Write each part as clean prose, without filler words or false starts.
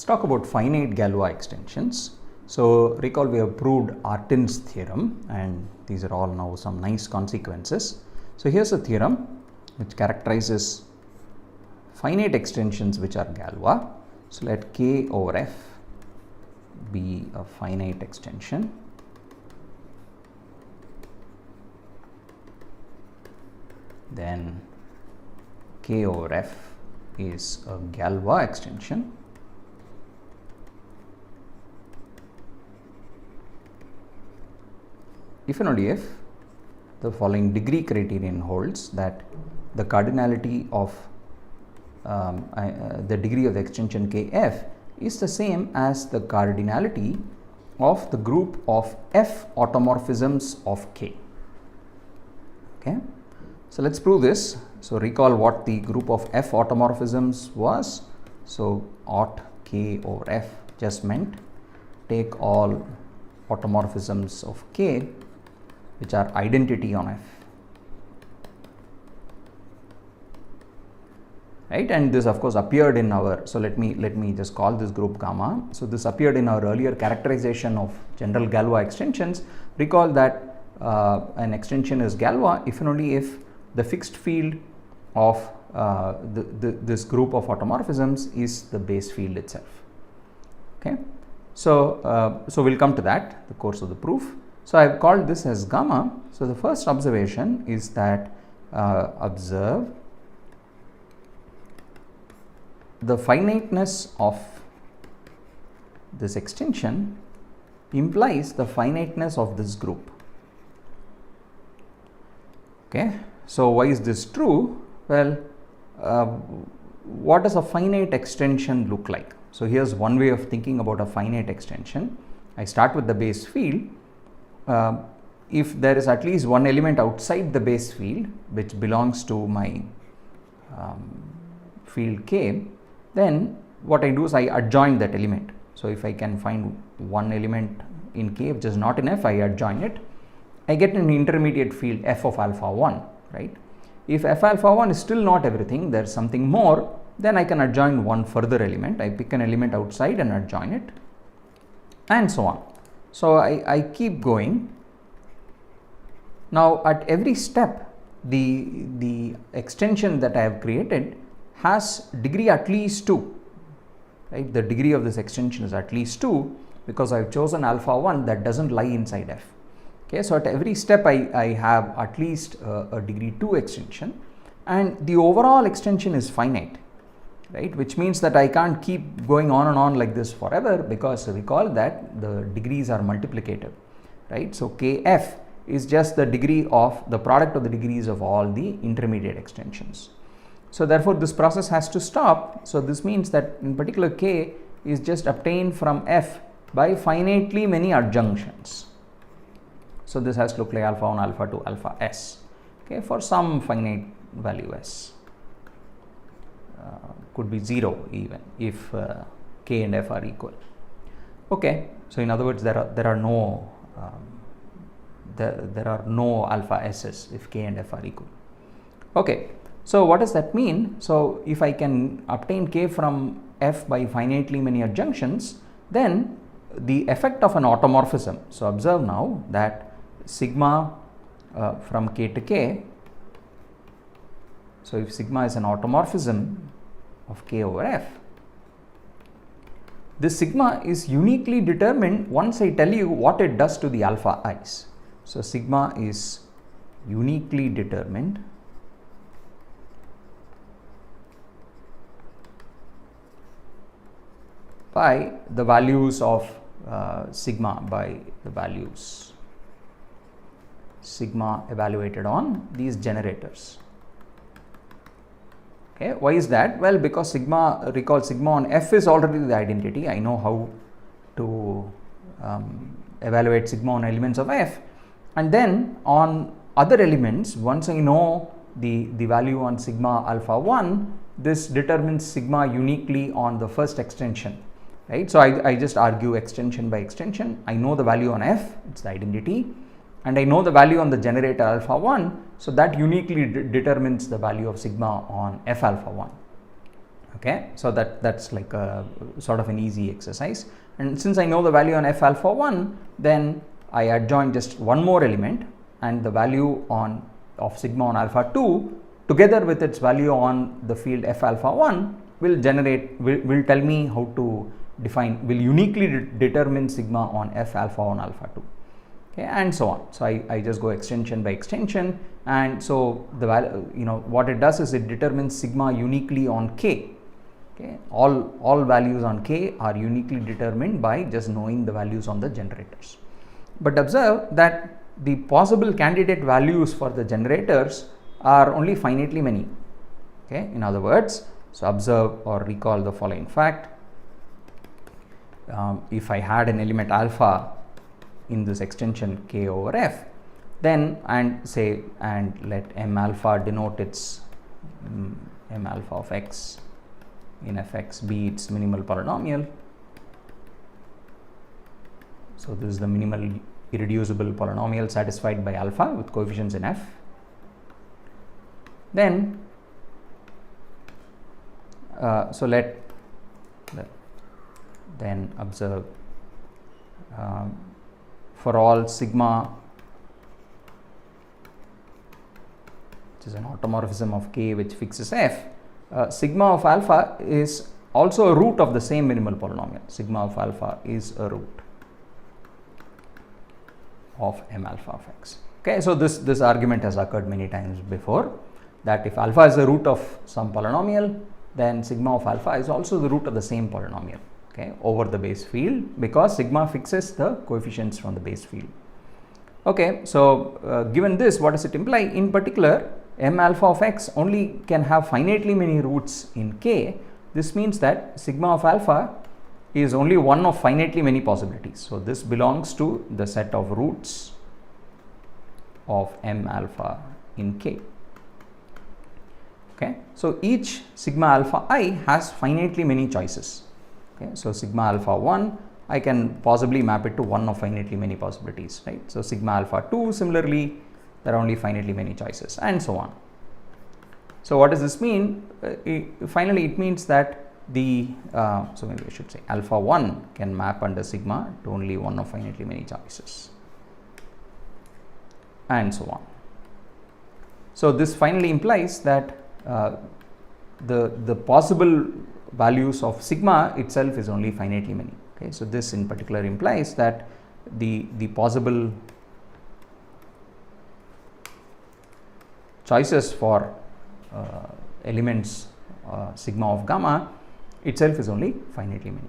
talk about finite Galois extensions. So recall we have proved Artin's theorem, and these are all now some nice consequences. So here's a theorem which characterizes finite extensions which are Galois. So let K over F be a finite extension. Then K over F is a Galois extension. If and only if the following degree criterion holds, that the cardinality of the degree of the extension Kf is the same as the cardinality of the group of F automorphisms of K. Okay. So let's prove this. So recall what the group of F automorphisms was. So aut K over F just meant take all automorphisms of K which are identity on F, right? And this of course appeared in our, so let me just call this group gamma. So this appeared in our earlier characterization of general Galois extensions. Recall that an extension is Galois if and only if the fixed field of this group of automorphisms is the base field itself. Okay, so we'll come to that the course of the proof. So I've called this as gamma. So the first observation is that observe the finiteness of this extension implies the finiteness of this group. Okay, so why is this true? Well, what does a finite extension look like? So here's one way of thinking about a finite extension. I start with the base field. If there is at least one element outside the base field which belongs to my field K, then what I do is I adjoin that element. So if I can find one element in K which is not in F, I adjoin it. I get an intermediate field F of alpha 1, right? If F alpha 1 is still not everything, there is something more, then I can adjoin one further element. I pick an element outside and adjoin it, and so on. So I keep going. Now at every step, the extension that I have created has degree at least 2, right? The degree of this extension is at least 2 because I have chosen alpha 1 that doesn't lie inside F. Okay, so at every step I have at least a degree 2 extension, and the overall extension is finite, right? Which means that I can't keep going on and on like this forever, because recall that the degrees are multiplicative, right? So Kf is just the degree of the product of the degrees of all the intermediate extensions. So therefore this process has to stop. So this means that in particular K is just obtained from F by finitely many adjunctions. So this has to look like alpha 1, alpha 2, alpha s, okay, for some finite value s. Could be 0 even if K and F are equal. Okay, so in other words there are no alpha s's if K and F are equal. Okay, so what does that mean? So if I can obtain K from F by finitely many adjunctions, then the effect of an automorphism. So observe now that sigma from K to K. So if sigma is an automorphism of K over F, this sigma is uniquely determined once I tell you what it does to the alpha i's. So sigma is uniquely determined by the values of sigma, by the values sigma evaluated on these generators. Okay, why is that? Well, because sigma, recall sigma on F is already the identity. I know how to evaluate sigma on elements of F, and then on other elements, once I know the value on sigma alpha 1, this determines sigma uniquely on the first extension, right? So I just argue extension by extension. I know the value on F, it's the identity, and I know the value on the generator alpha 1, so that uniquely determines the value of sigma on F alpha 1. Okay, so that's like a sort of an easy exercise. And since I know the value on f alpha 1, then I adjoin just one more element, and the value of sigma on alpha 2 together with its value on the field f alpha 1 will tell me how to will uniquely determine sigma on f alpha on alpha 2. Okay, and so on. So I just go extension by extension, and so the value, what it does is it determines sigma uniquely on k. Okay, all values on k are uniquely determined by just knowing the values on the generators. But observe that the possible candidate values for the generators are only finitely many. Okay, in other words, so observe or recall the following fact. If I had an element alpha in this extension k over f, then and let m alpha denote its m alpha of x in fx be its minimal polynomial. So this is the minimal irreducible polynomial satisfied by alpha with coefficients in f. Then then observe for all sigma, which is an automorphism of k which fixes f, sigma of alpha is also a root of the same minimal polynomial. Sigma of alpha is a root of m alpha of x. Okay, so this argument has occurred many times before, that if alpha is the root of some polynomial, then sigma of alpha is also the root of the same polynomial, okay, over the base field, because sigma fixes the coefficients from the base field. Okay, so given this, what does it imply? In particular, m alpha of x only can have finitely many roots in k. This means that sigma of alpha is only one of finitely many possibilities. So this belongs to the set of roots of m alpha in k. Okay, so each sigma alpha I has finitely many choices. Okay, so sigma alpha 1, I can possibly map it to one of finitely many possibilities, right? So sigma alpha 2, similarly, there are only finitely many choices, and so on. So what does this mean? Finally, it means that so maybe I should say alpha 1 can map under sigma to only one of finitely many choices, and so on. So this finally implies that the possible values of sigma itself is only finitely many. Okay, so this in particular implies that the possible choices for elements sigma of gamma itself is only finitely many.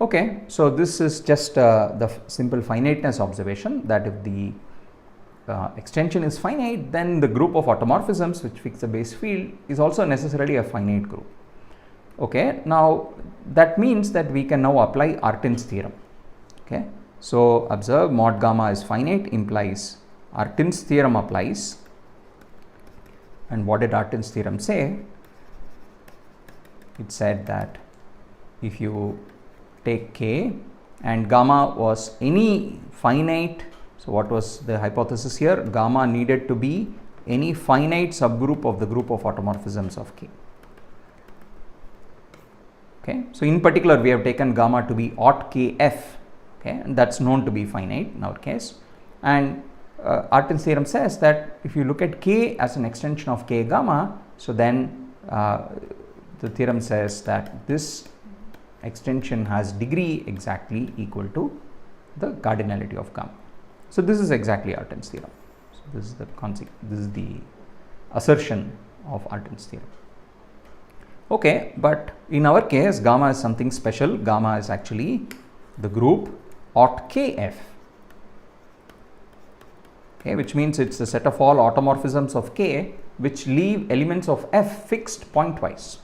Okay, so this is just the simple finiteness observation, that if the extension is finite, then the group of automorphisms which fix the base field is also necessarily a finite group. Okay, now that means that we can now apply Artin's theorem. Okay, so observe mod gamma is finite implies Artin's theorem applies. And what did Artin's theorem say? It said that if you take k and gamma was any finite, so what was the hypothesis here? Gamma needed to be any finite subgroup of the group of automorphisms of k. Okay, so in particular we have taken gamma to be aut kf, okay, and that's known to be finite in our case. And Artin's theorem says that if you look at k as an extension of k gamma, so then the theorem says that this extension has degree exactly equal to the cardinality of gamma. So this is exactly Artin's theorem. So this is the assertion of Artin's theorem. Okay, but in our case gamma is something special. Gamma is actually the group aut kf. Okay, which means it's the set of all automorphisms of k which leave elements of f fixed pointwise.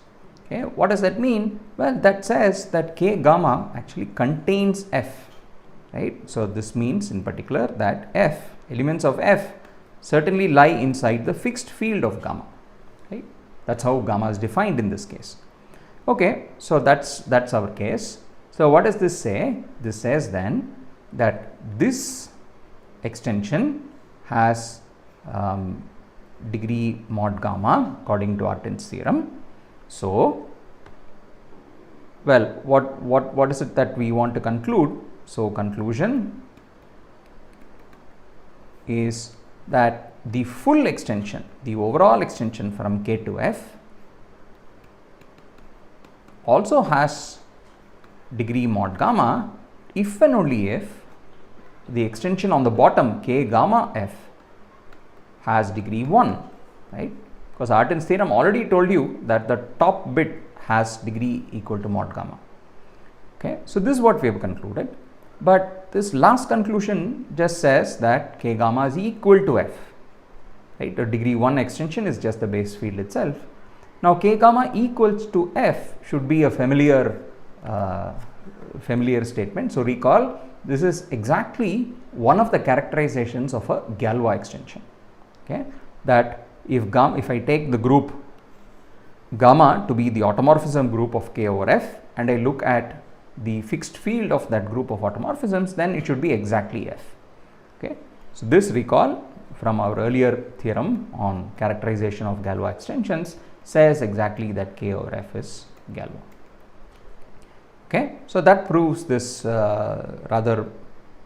Okay, what does that mean? Well, that says that k gamma actually contains f, right? So this means in particular that elements of f certainly lie inside the fixed field of gamma, right? That's how gamma is defined in this case. Okay, so that's our case. So what does this say? This says then that this extension has degree mod gamma according to Artin's theorem. So, well, what is it that we want to conclude? So, conclusion is that the full extension, the overall extension from K to F also has degree mod gamma if and only if the extension on the bottom K gamma F has degree 1, right? Because Artin's theorem already told you that the top bit has degree equal to mod gamma. Okay, so this is what we have concluded, but this last conclusion just says that K gamma is equal to F, right? The degree 1 extension is just the base field itself. Now, K gamma equals to F should be a familiar statement. So, recall this is exactly one of the characterizations of a Galois extension. Okay, that if I take the group gamma to be the automorphism group of K over F and I look at the fixed field of that group of automorphisms, then it should be exactly F. Okay, so this, recall from our earlier theorem on characterization of Galois extensions, says exactly that K over F is Galois. Okay, so that proves this rather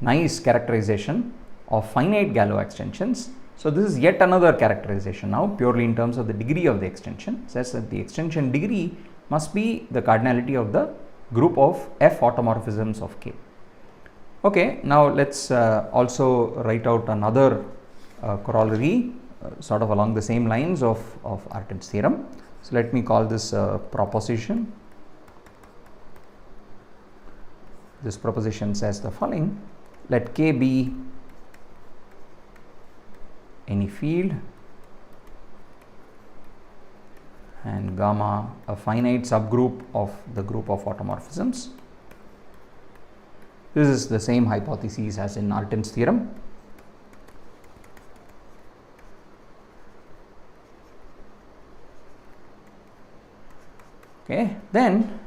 nice characterization of finite Galois extensions. So, this is yet another characterization now purely in terms of the degree of the extension. It says that the extension degree must be the cardinality of the group of F automorphisms of K. Okay, now let us also write out another corollary sort of along the same lines of Artin's theorem. So, let me call this a proposition. This proposition says the following: let K be any field and gamma a finite subgroup of the group of automorphisms. This is the same hypothesis as in Artin's theorem. Okay, then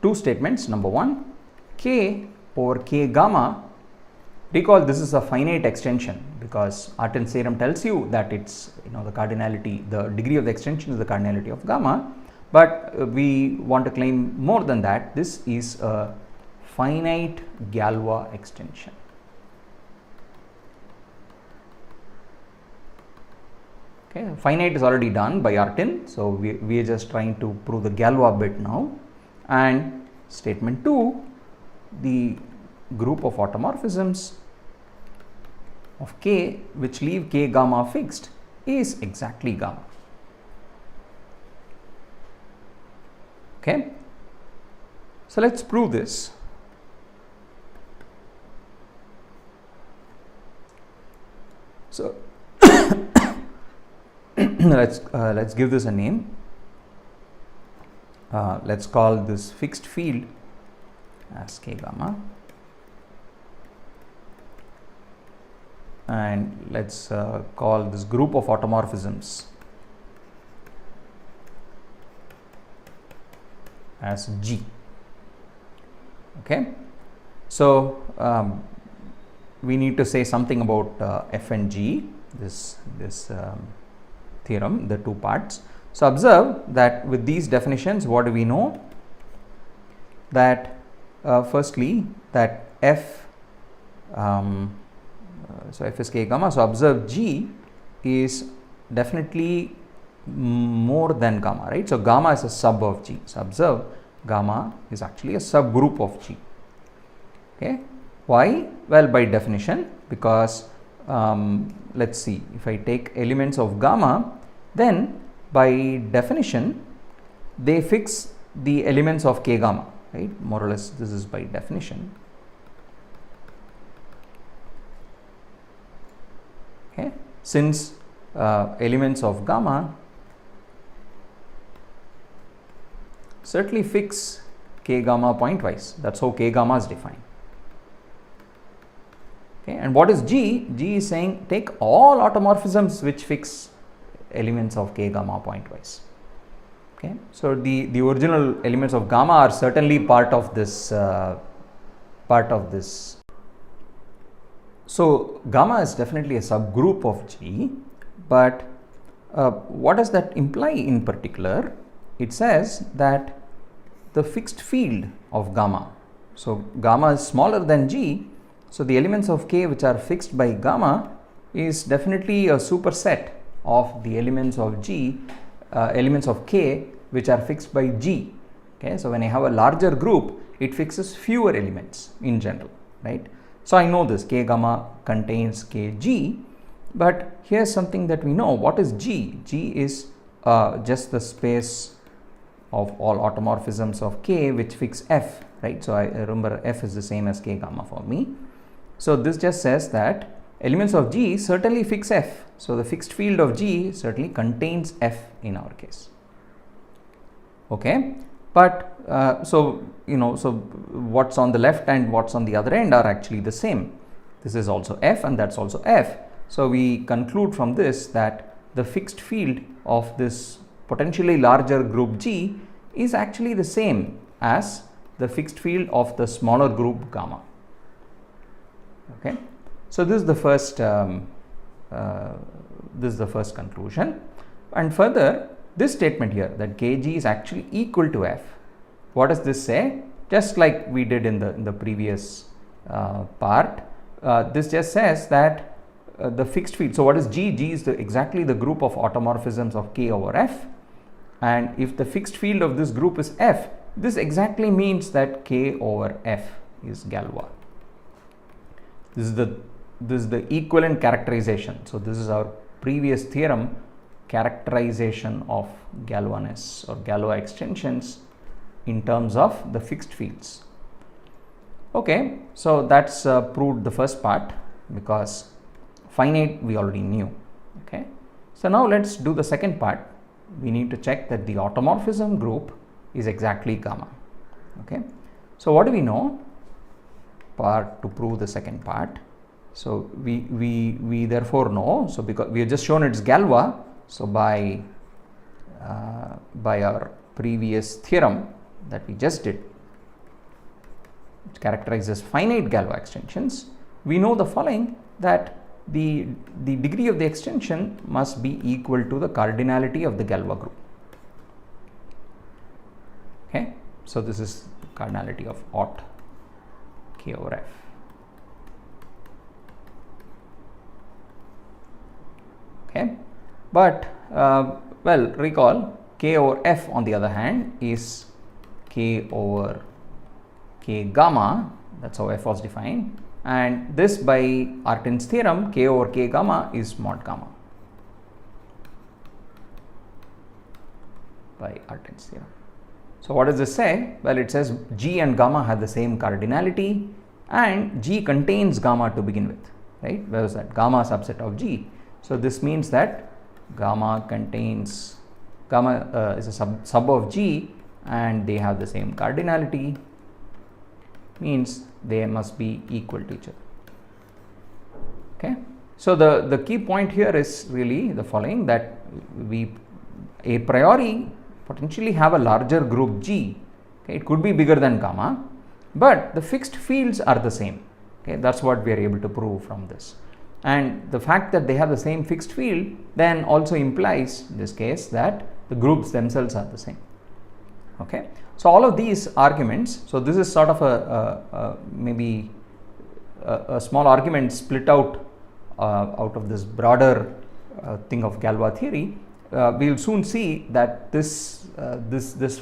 two statements. Number one, K over K gamma. Recall this is a finite extension because Artin's theorem tells you that it's the cardinality, the degree of the extension is the cardinality of gamma, but we want to claim more than that. This is a finite Galois extension. Okay, finite is already done by Artin, so we are just trying to prove the Galois bit now. And statement 2, the group of automorphisms of K which leave K gamma fixed is exactly gamma. Okay, so let's prove this. So let's give this a name. Let's call this fixed field as K gamma, and let's call this group of automorphisms as G. Okay, so we need to say something about F and G, this theorem, the two parts. So observe that with these definitions, what do we know? That firstly, that F, so F is K gamma. So observe G is definitely more than gamma, right? So gamma is a sub of G. So observe gamma is actually a subgroup of G. Okay, why? Well, by definition, because let's see, if I take elements of gamma, then by definition they fix the elements of K gamma, right? More or less this is by definition. Okay, since elements of gamma certainly fix K gamma pointwise, that's how K gamma is defined. Okay, and what is G? G is saying take all automorphisms which fix elements of K gamma pointwise. Okay, so the original elements of gamma are certainly part of this. So gamma is definitely a subgroup of G, but what does that imply in particular? It says that the fixed field of gamma, so gamma is smaller than G, so the elements of K which are fixed by gamma is definitely a superset of the elements of G, elements of K which are fixed by G. Okay, so when I have a larger group, it fixes fewer elements in general, right? So I know this K gamma contains Kg, but here's something that we know. What is G? G is just the space of all automorphisms of K which fix F, right? So I remember F is the same as K gamma for me. So this just says that elements of G certainly fix F. So the fixed field of G certainly contains F in our case. Okay, but so what's on the left and what's on the other end are actually the same. This is also F and that's also F. So we conclude from this that the fixed field of this potentially larger group G is actually the same as the fixed field of the smaller group gamma. Okay, so this is the first conclusion, and further this statement here that Kg is actually equal to F. What does this say? Just like we did in the previous part, this just says that the fixed field. So what is G? G is exactly the group of automorphisms of K over F, and if the fixed field of this group is F, this exactly means that K over F is Galois. This is the equivalent characterization. So this is our previous theorem characterization of Galoisness or Galois extensions in terms of the fixed fields. Okay, so that's proved the first part because finite we already knew. Okay, so now let's do the second part. We need to check that the automorphism group is exactly gamma. Okay, so what do we know to prove the second part? So we therefore know, so because we have just shown it's Galois, so by our previous theorem that we just did, which characterizes finite Galois extensions, we know the following, that the degree of the extension must be equal to the cardinality of the Galois group. Okay, so this is cardinality of aut K over F. Okay, but well, recall K over F on the other hand is K over K gamma. That's how F was defined, and this by Artin's theorem, K over K gamma is mod gamma by Artin's theorem. So what does this say? Well, it says G and gamma have the same cardinality and G contains gamma to begin with, right? Where is that? Gamma subset of G. So this means that gamma is a sub of G and they have the same cardinality, means they must be equal to each other. Okay, so the key point here is really the following, that we a priori potentially have a larger group G. Okay, it could be bigger than gamma, but the fixed fields are the same. Okay, that's what we are able to prove from this. And the fact that they have the same fixed field then also implies in this case that the groups themselves are the same. Okay, so all of these arguments, so this is sort of maybe a small argument split out of this broader thing of Galois theory. We will soon see that this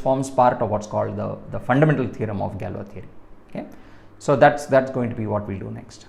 forms part of what's called the fundamental theorem of Galois theory. Okay, so that's going to be what we'll do next.